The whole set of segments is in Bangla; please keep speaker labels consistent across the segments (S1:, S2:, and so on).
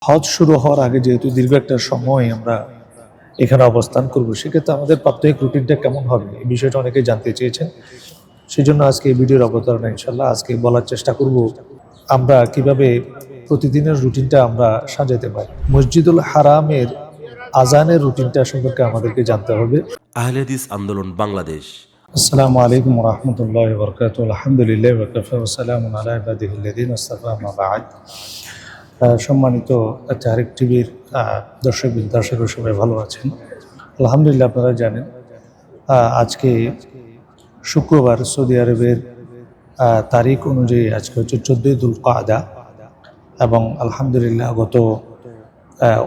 S1: হজ শুরু হওয়ার আগে যেহেতু দীর্ঘ একটা সময় আমরা এখানে অবস্থান করব, সেক্ষেত্রে আমাদের প্রাত্যহিক রুটিনটা কেমন হবে এই বিষয়টা অনেকেই জানতে চেয়েছেন। সেই জন্য আজকে এই ভিডিওর অবতারণা ইনশাল্লাহ আজকে বলার চেষ্টা করব আমরা কিভাবে প্রতিদিনের রুটিনটা আমরা সাজাতে পারি। মসজিদুল হারামের আজানের রুটিনটা সম্পর্কে আমাদেরকে জানতে হবে।
S2: আহলে হাদিস আন্দোলন বাংলাদেশ।
S1: আসসালামু আলাইকুম ওয়া রাহমাতুল্লাহি ওয়া বারাকাতুহু। আলহামদুলিল্লাহি ওয়া কাফা ওয়া সালামুন আলা ইবাদিহিল্লাযিনা ইসতাফা, আম্মা বা'দ। সম্মানিত তারিক টিভির দর্শকবৃন্দ, আশা করি সবাই ভালো আছেন। আলহামদুলিল্লাহ, আপনারা জানেন আজকে শুক্রবার, সৌদি আরবের তারিখ অনুযায়ী আজকে হচ্ছে 14ই যুলকাদা, এবং আলহামদুলিল্লাহ গত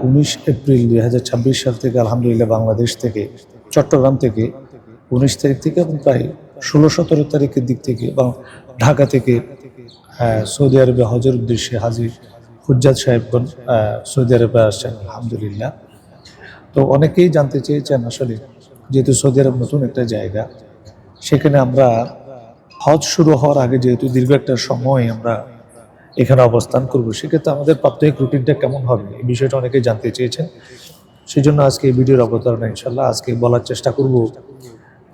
S1: 19 এপ্রিল 2026 সাল থেকে আলহামদুলিল্লাহ বাংলাদেশ থেকে, চট্টগ্রাম থেকে 19 তারিখ থেকে এবং প্রায় 16-17 তারিখের দিক থেকে এবং ঢাকা থেকে সৌদি আরবে হজের উদ্দেশ্যে হাজির হুজ্জাত সাহেবগণ সৌদি আরবে আসছেন আলহামদুলিল্লাহ। তো অনেকেই জানতে চেয়েছেন, আসলে যেহেতু সৌদি আরব নতুন একটা জায়গা, সেখানে আমরা হজ শুরু হওয়ার আগে যেহেতু দীর্ঘ একটা সময় আমরা এখানে অবস্থান করব, সেক্ষেত্রে আমাদের প্রাত্যহিক রুটিনটা কেমন হবে এই বিষয়টা অনেকেই জানতে চেয়েছেন। সেই জন্য আজকে এই ভিডিওর অবতারণা ইনশাল্লাহ আজকে বলার চেষ্টা করব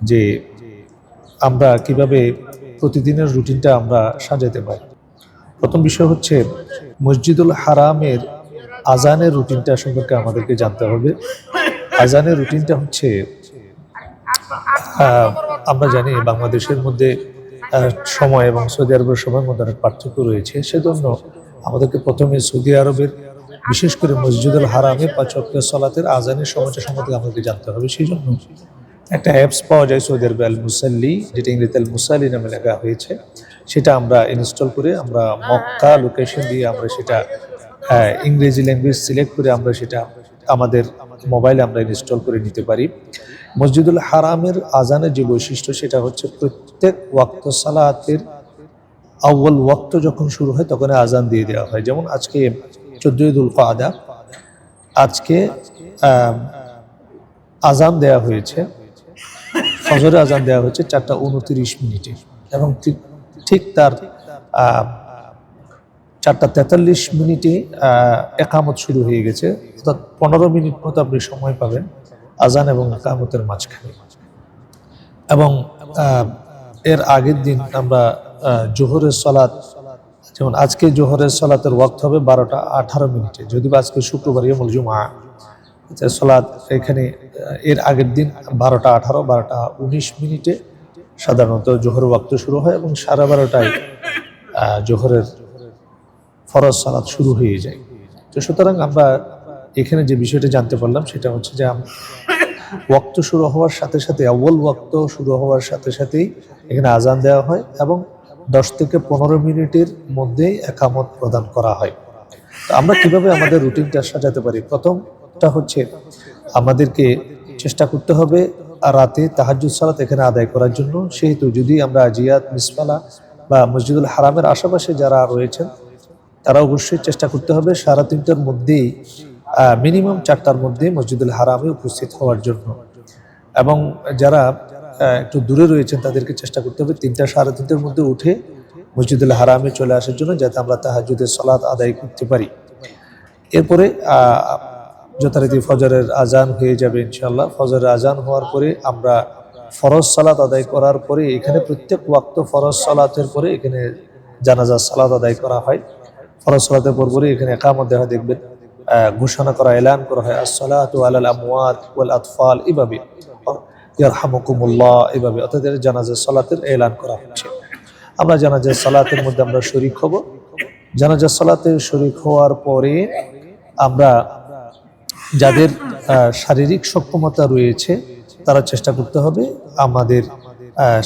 S1: যে আমরা কিভাবে প্রতিদিনের রুটিনটা আমরা সাজাতে পারি। প্রথম বিষয় হচ্ছে মসজিদুল হারামের আজানের রুটিনটা সম্পর্কে আমাদেরকে জানতে হবে। আজানের রুটিনটা হচ্ছে, আমরা জানি বাংলাদেশের মধ্যে সময় এবং সৌদি আরবের সময়ের মধ্যে অনেক পার্থক্য রয়েছে। সেজন্য আমাদেরকে প্রথমে সৌদি আরবের বিশেষ করে মসজিদুল হারামে 5 ওয়াক্ত সালাতের আজানের সময়টা সম্পর্কে আমাদেরকে জানতে হবে। সেই জন্য একটা অ্যাপস পাওয়া যায় সৌদি আরবে, আল মুসাল্লি, যেটা ইংরেজিতে আল মুসাল্লি নামে লেখা হয়েছে। সেটা আমরা ইনস্টল করে আমরা মক্কা লোকেশন দিয়ে আমরা সেটা ইংরেজি ল্যাঙ্গুয়েজ সিলেক্ট করে আমরা সেটা আমাদের মোবাইলে আমরা ইনস্টল করে নিতে পারি। মসজিদুল হারামের আজানের যে বৈশিষ্ট্য, সেটা হচ্ছে প্রত্যেক ওয়াক্ত সালাতের আউয়াল ওয়াক্ত যখন শুরু হয় তখন আজান দিয়ে দেওয়া হয়। যেমন আজকে 14ই যুলকাদা, আজকে আজান দেওয়া হয়েছে, ফজরে আজান দেওয়া হয়েছে 4টা 29 এবং ঠিক তার 4টা 43 একামত শুরু হয়ে গেছে। অর্থাৎ 15 মিনিট মতো আপনি সময় পাবেন আজান এবং একামতের মাঝখানে। এবং এর আগের দিন আমরা জোহরের সালাত, যেমন আজকে জোহরের সালাতের ওয়াক্ত হবে 12টা 18 যদি বা আজকে শুক্রবার ইয়ামুল জুমআ সালাত, এখানে এর আগের দিন 12টা 18 12টা 19 সাধারণত জোহরের ওয়াক্ত শুরু হয় এবং 12:30টায় জোহরের ফরজ সালাত শুরু হয়ে যায়। তো সুতরাং আমরা এখানে যে বিষয়টা জানতে পারলাম সেটা হচ্ছে যে ওয়াক্ত শুরু হওয়ার সাথে সাথে, আউয়াল ওয়াক্ত শুরু হওয়ার সাথে সাথেই এখানে আজান দেওয়া হয় এবং 10 থেকে 15 মিনিটের মধ্যেই একামত প্রদান করা হয়। তো আমরা কিভাবে আমাদের রুটিনটা সাজাতে পারি? প্রথমটা হচ্ছে আমাদেরকে চেষ্টা করতে হবে রাতে তাহাজ্জুদ সালাত এখানে আদায় করার জন্য। সেহেতু যদি আমরা জিয়াত, মিসফালা বা মসজিদুল হারামের আশেপাশে যারা রয়েছেন, তারা অবশ্যই চেষ্টা করতে হবে 3:30টার মধ্যেই, মিনিমাম 4টার মধ্যে মসজিদুল হারামে উপস্থিত হওয়ার জন্য। এবং যারা একটু দূরে রয়েছেন তাদেরকে চেষ্টা করতে হবে 3টা 3:30টার মধ্যে উঠে মসজিদুল হারামে চলে আসার জন্য, যাতে আমরা তাহাজ্জুদের সালাত আদায় করতে পারি। এরপরে যথারীতি ফজরের আজান হয়ে যাবে ইনশাআল্লাহ। ফজরের আজান হওয়ার পরে আমরা ফরজ সালাত আদায় করার পরে, এখানে প্রত্যেক ওয়াক্ত ফরজ সালাতের পরে এখানে জানাজার সালাত আদায় করা হয়। ফরজ সালাতের পরে এখানে একামত দেখা দেখবেন ঘোষণা করা, এলান করা হয় আসসালাতু আলাল আমওয়াত ওয়াল আতফাল, এভাবে ইয়ারহামুকুমুল্লাহ, এভাবে অর্থাৎ জানাজার সালাতের এলান করা হচ্ছে। আমরা জানাজার সালাতের মধ্যে আমরা শরীক হব। জানাজার সালাতে শরীক হওয়ার পরে আমরা যাদের শারীরিক সক্ষমতা রয়েছে তারা চেষ্টা করতে হবে, আমাদের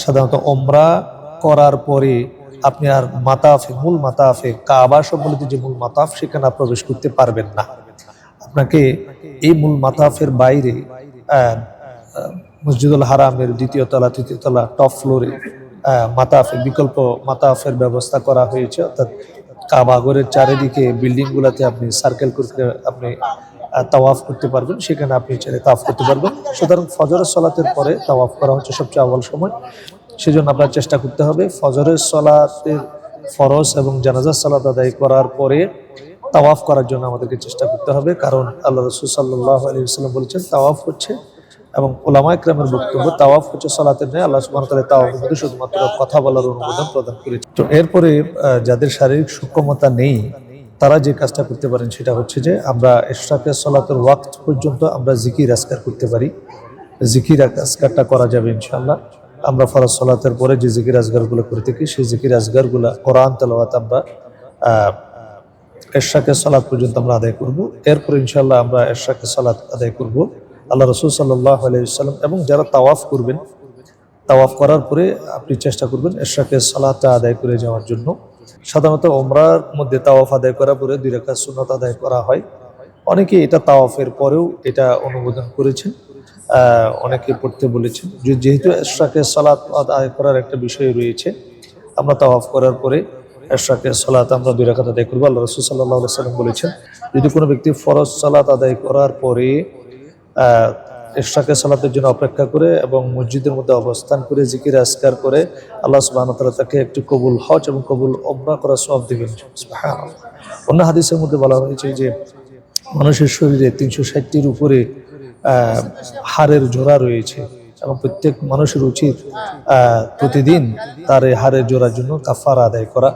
S1: সাধারণত ওমরা করার পরে আপনি আর মাতাফে, মূল মাতাফে, কাবা সম্বলিত যে মূল মাতাফ, সেখানে প্রবেশ করতে পারবেন না। আপনাকে এই মূল মাতাফের বাইরে মসজিদুল হারামের 2য় তলা 3য় তলা টপ ফ্লোরে মাতাফে, বিকল্প মাতাফের ব্যবস্থা করা হয়েছে। অর্থাৎ কাবা ঘরের চারিদিকে বিল্ডিং গুলাতে আপনি সার্কেল করতে আপনি তাওয়াফ করতে পারবেন, সেখানে আপনি চাইলে তাওয়াফ করতে পারবেন। সুতরাং ফজরের সালাতের পরে তাওয়াফ করা হচ্ছে সবচেয়ে আউয়াল সময়। সেজন্য আপনার চেষ্টা করতে হবে ফজরের সালাতের ফরজ এবং জানাজার সালাত আদায় করার পরে তাওয়াফ করার জন্য আমাদেরকে চেষ্টা করতে হবে, কারণ আল্লাহ রাসূল সাল্লাল্লাহু আলাইহি ওয়াসাল্লাম বলেছেন তাওয়াফ হচ্ছে, এবং উলামায়ে কেরামের বক্তব্য তাওয়াফ হচ্ছে সালাতের ন্যায়। আল্লাহ সুবহানাহু ওয়া তাআলা তাওয়াফের মধ্যে শুধুমাত্র কথা বলার অনুমোদন প্রদান করেছেন। তো এরপরে যাদের শারীরিক সক্ষমতা নেই তারা যে কাজটা করতে পারেন সেটা হচ্ছে যে আমরা ইশরাকে সালাতের ওয়াক্ত পর্যন্ত আমরা জিকির আজকার করতে পারি। জিকির আজকারটা করা যাবে ইনশাআল্লাহ। আমরা ফরজ সালাতের পরে যে জিকির আজগারগুলো করে থাকি সেই জিকির আজগারগুলো কোরআন তেলাওয়াত আমরা ইশরাকে সালাত পর্যন্ত আমরা আদায় করব। এরপর ইনশাআল্লাহ আমরা ইশরাকে সালাত আদায় করব। আল্লাহ রাসূল সাল্লাল্লাহু আলাইহি ওয়াসাল্লাম এবং যারা তাওয়াফ করবেন, তাওয়াফ করার পরে আপনি চেষ্টা করবেন ইশরাকে সালাতটা আদায় করে যাওয়ার জন্য। সাধারণত ওমরার মধ্যে তাওয়াফ আদায় করার পরে 2 রাকাত সুন্নাত আদায় করা হয়। অনেকে এটা তাওয়াফের পরেও এটা অনুমোদন করেছেন, অনেকে পড়তে বলেছেন। যেহেতু ইশরাকে সালাত আদায় করার একটা বিষয় রয়েছে, আমরা তাওয়াফ করার পরে ইশরাকে সালাত আমরা 2 রাকাত আদায় করব। আল্লাহ রাসূল সাল্লাল্লাহু আলাইহি ওয়াসাল্লাম বলেছেন, যদি কোনো ব্যক্তি ফরজ সালাত আদায় করার পরে ইশরাকে সালাতের জন্য অপেক্ষা করে এবং মসজিদের মধ্যে অবস্থান করে জিকির আজকার করে, আল্লাহ সুবহানাহু ওয়া তাআলা তাকে একটি কবুল হজ এবং কবুল উমরা করার সওয়াব দিবেন। সুবহানাল্লাহ। অন্য হাদিসের মধ্যে বলা হয়েছে যে মানুষের শরীরে 360টির উপরে হাড়ের জোড়া রয়েছে এবং প্রত্যেক মানুষের উচিত প্রতিদিন তার এই হাড়ের জোড়ার জন্য কাফারা আদায় করা।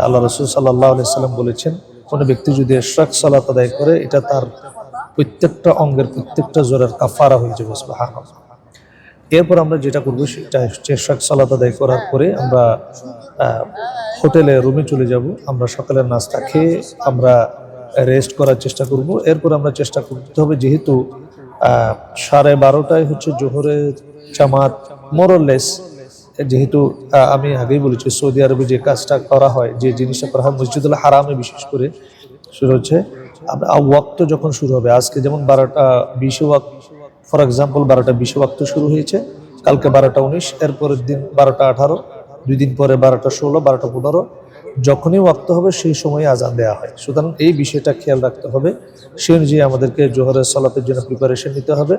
S1: আল্লাহ রাসূল সাল্লাল্লাহু আলাইহি ওয়াসাল্লাম বলেছেন, কোনো ব্যক্তি যদি ইশরাক সালাত আদায় করে এটা তার প্রত্যেকটা অঙ্গের প্রত্যেকটা জোড়ার কাফারা হয়ে যাবে। সুবহানাল্লাহ। এরপর আমরা যেটা করবো সেটা হচ্ছে ইশরাক সালাত আদায় করার পরে আমরা হোটেলে রুমে চলে যাব। আমরা সকালের নাস্তা খেয়ে আমরা রেস্ট করার চেষ্টা করব। এরপর আমরা চেষ্টা করতে হবে, যেহেতু 12:30টায় হচ্ছে জোহরের জামাত মোরলেস, যেহেতু আমি আগেই বলেছি সৌদি আরবে যে কাজটা করা হয়, যে জিনিসটা করা হয় মসজিদুল হারামে বিশেষ করে শুরু হচ্ছে ওয়াক্ত যখন শুরু হবে, আজকে যেমন 12:20 ওয়াক্ত, ফর এক্সাম্পল 12:20 ওয়াক্ত শুরু হয়েছে, কালকে 12:19, এরপরের দিন 12:18, 2 দিন পরে 12:16, 12:15, যখনই ওয়াক্ত হবে সেই সময়ে আজান দেওয়া হয়। সুতরাং এই বিষয়টা খেয়াল রাখতে হবে। সে অনুযায়ী আমাদেরকে জোহরের সালাতের জন্য প্রিপারেশন নিতে হবে।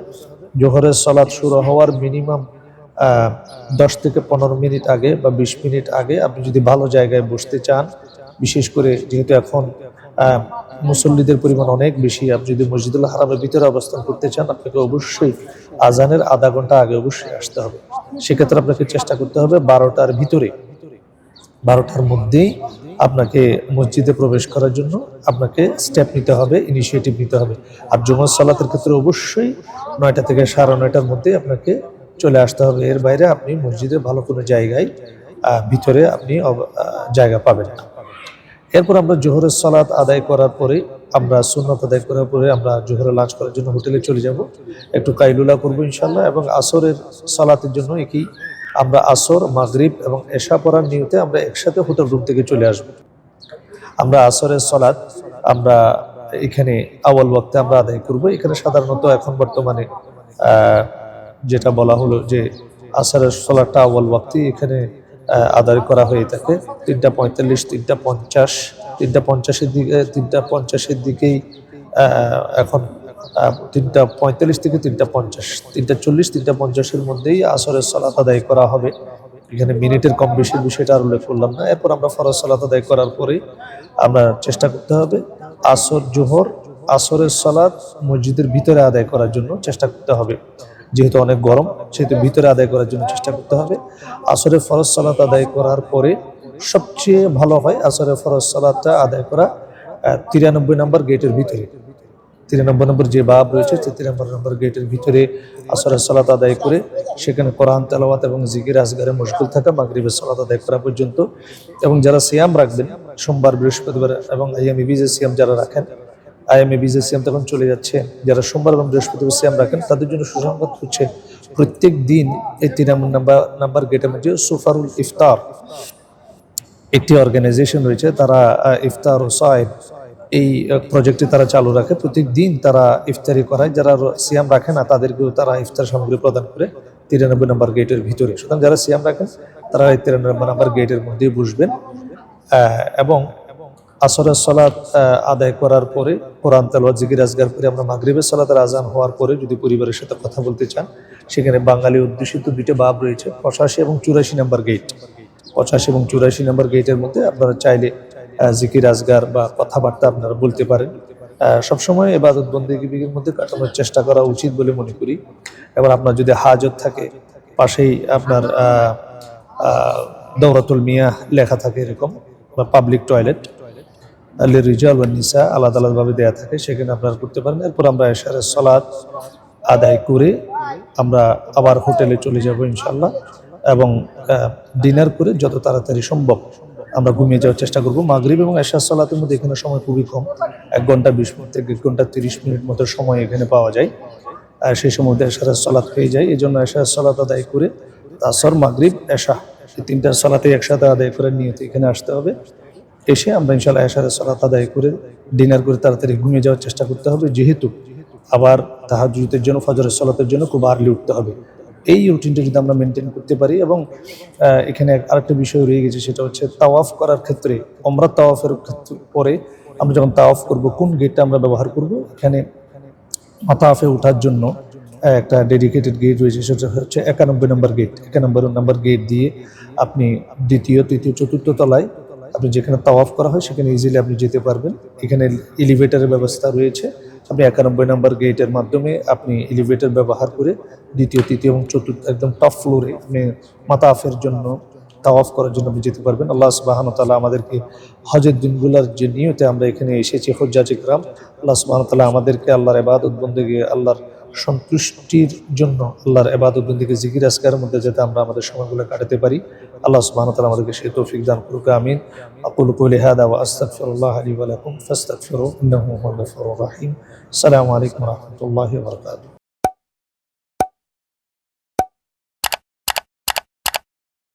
S1: জোহরের সালাত শুরু হওয়ার মিনিমাম 10 থেকে 15 মিনিট আগে বা 20 মিনিট আগে আপনি যদি ভালো জায়গায় বসতে চান, বিশেষ করে যেহেতু এখন মুসল্লিদের পরিমাণ অনেক বেশি, আপনি যদি মসজিদুল হারামের ভিতরে অবস্থান করতে চান আপনাকে অবশ্যই আজানের আধা ঘন্টা আগে অবশ্যই আসতে হবে। সেক্ষেত্রে আপনাকে চেষ্টা করতে হবে 12টার ভিতরে, 12টার মধ্যেই আপনাকে মসজিদে প্রবেশ করার জন্য আপনাকে স্টেপ নিতে হবে, ইনিশিয়েটিভ নিতে হবে। আর জুমার সালাতের ক্ষেত্রে অবশ্যই 9টা থেকে 9:30টার মধ্যে আপনাকে চলে আসতে হবে। এর বাইরে আপনি মসজিদে ভালো কোনো জায়গায় ভিতরে আপনি জায়গা পাবেন না। এরপর আমরা জোহরের সালাত আদায় করার পরে, আমরা সুন্নাত আদায় করার পরে আমরা জোহরে লাঞ্চ করার জন্য হোটেলে চলে যাব, একটু কাইলুলা করবো ইনশাল্লাহ। এবং আসরের সালাতের জন্য একই আমরা আসর, মাগরিব এবং এশা পড়ার নিয়তে আমরা একসাথে হোটেল রুম থেকে চলে আসব। আমরা আসরের সালাত আমরা এখানে আওয়াল ওয়াক্তে আমরা আদায় করব। এখানে সাধারণত এখন বর্তমানে যেটা বলা হলো যে আসরের সালাতটা আওয়াল ওয়াক্তে এখানে আদায় করা হয়ে থাকে। 3:45, 3:50, 3:50-এর দিকে, 3:50-এর দিকেই এখন 3:45 থেকে 3:50, 3:40, 3:50-এর মধ্যেই আসরের সালাত আদায় করা হবে। এখানে মিনিটের কম বেশির বিষয়টা আর উল্লেখ করলাম না। এরপর আমরা ফরজ সালাত আদায় করার পরে আমরা চেষ্টা করতে হবে আসর, জোহর, আসরের সালাত মসজিদের ভিতরে আদায় করার জন্য চেষ্টা করতে হবে। যেহেতু অনেক গরম, সেহেতু ভিতরে আদায় করার জন্য চেষ্টা করতে হবে। আসরের ফরজ সালাত আদায় করার পরে সবচেয়ে ভালো হয় আসরের ফরজ সালাতটা আদায় করা 93 নম্বর গেটের ভিতরে। 93 নম্বর যে বাব রয়েছে, 93 নম্বর গেটের ভিতরে আসরের সালাত আদায় করে সেখানে কোরআন তেলাওয়াত এবং জিকির আসগারে মশগুল থাকা মাগরিবের সালাত আদায় করা পর্যন্ত। এবং যারা সিয়াম রাখবেন সোমবার, বৃহস্পতিবার এবং আইয়ামে বীজের সিয়াম যারা রাখেন, আইএমএ বীজের সিয়াম তখন চলে যাচ্ছে, যারা সোমবার এবং বৃহস্পতিবার সিয়াম রাখেন তাদের জন্য সুসংবাদ হচ্ছে প্রত্যেক দিন এই 93 নম্বর গেটের মধ্যে সুফারুল ইফতার একটি অর্গানাইজেশন রয়েছে, তারা ইফতার ও সায়েম এই প্রজেক্টটি তারা চালু রাখে। প্রত্যেক দিন তারা ইফতারি করায়, যারা সিয়াম রাখে না তাদেরকেও তারা ইফতার সামগ্রী প্রদান করে 93 নম্বর গেটের ভিতরে। সুতরাং যারা সিয়াম রাখেন তারা এই 93 নম্বর গেটের মধ্যে বসবেন। এবং আসরের সালাত আদায় করার পরে কোরআন তেলাওয়াত, জিকির আজগার করে আমরা মাগরিবের সালাতের আজান হওয়ার পরে যদি পরিবারের সাথে কথা বলতে চান, সেখানে বাঙালি অধ্যুষিত 2টা বাব রয়েছে, 85 এবং 84 নম্বর গেট। 85 এবং 84 নম্বর গেটের মধ্যে আপনারা চাইলে জিকির আজগার বা কথাবার্তা আপনারা বলতে পারেন। সবসময় ইবাদত বন্দেগীর মধ্যে কাটানোর চেষ্টা করা উচিত বলে মনে করি। এবার আপনার যদি হাজত থাকে, পাশেই আপনার দৌরাতুল মিয়াহ লেখা থাকে এরকম, বা পাবলিক টয়লেট লিরিজাল ওয়ান নিসা আলাদা আলাদাভাবে দেওয়া থাকে, সেখানে আপনারা করতে পারেন। এরপর আমরা এশারের সালাত আদায় করে আমরা আবার হোটেলে চলে যাব ইনশাল্লাহ, এবং ডিনার করে যত তাড়াতাড়ি সম্ভব আমরা ঘুমিয়ে যাওয়ার চেষ্টা করব। মাগরিব এবং এশার সালাতের মধ্যে এখানে সময় খুবই কম, 1 ঘন্টা 20 মিনিট থেকে 1 ঘন্টা 30 মিনিট মতো সময় এখানে পাওয়া যায়। আর সেই সময় এশারের সালাত হয়ে যায়। এই জন্য এশারের সালাত আদায় করে তাসর, মাগরিব, এশা এই 3টা সালাতে একসাথে আদায় করে নিয়ত এখানে আসতে হবে। এসে আমরা ইনশাআল্লাহ এশারের সালাত আদায় করে ডিনার করে তাড়াতাড়ি ঘুমিয়ে যাওয়ার চেষ্টা করতে হবে, যেহেতু আবার তাহাজ্জুদের জন্য, ফজরের সালাতের জন্য খুব আর্লি উঠতে হবে। এই রুটিনটা যদি আমরা মেনটেন করতে পারি, এবং এখানে আরেকটা বিষয় রয়ে গেছে, সেটা হচ্ছে তাওয়াফ করার ক্ষেত্রে, ওমরা তাওয়াফের ক্ষেত্রে পরে আমরা যখন তাওয়াফ করব কোন গেটটা আমরা ব্যবহার করব, এখানে মাতাফে ওঠার জন্য একটা ডেডিকেটেড গেট রয়েছে, সেটা হচ্ছে 91 নম্বর গেট। 91 নম্বর গেট দিয়ে আপনি দ্বিতীয়, তৃতীয়, চতুর্থ তলায় আপনি যেখানে তাওয়াফ করা হয় সেখানে ইজিলি আপনি যেতে পারবেন। এখানে এলিভেটরের ব্যবস্থা রয়েছে। আপনি 91 নম্বর গেটের মাধ্যমে আপনি এলিভেটর ব্যবহার করে দ্বিতীয়, তৃতীয় এবং চতুর্থ একদম টপ ফ্লোরে আপনি মাতাফের জন্য, তাওয়াফ করার জন্য আপনি যেতে পারবেন। আল্লাহ সুবহানাহু ওয়া তাআলা আমাদেরকে হজের দিনগুলোর যে নিয়তে আমরা এখানে এসেছি, হুজ্জাজ ইকরাম, আল্লাহ সুবহানাহু ওয়া তাআলা আমাদেরকে আল্লাহর ইবাদত বন্দেগী, আল্লাহর সন্তুষ্টির জন্য, আল্লাহর ইবাদত বন্দেগী, জিকির আজকারের মধ্যে যাতে আমরা আমাদের সময়গুলো কাটাতে পারি, আল্লাহ সুবহানাহু ওয়া তাআলা আমাদেরকে সেই তৌফিক দান করুক। আমিন। আকুলু কওলি হাযা ওয়া আস্তাগফিরুল্লাহ লি ওয়া লাকুম ফাস্তাগফিরুহু ইন্নাহু হুয়াল গফুরুর রহিম। আসসালামু আলাইকুম ওয়া রাহমাতুল্লাহি ওয়া বারাকাতুহু।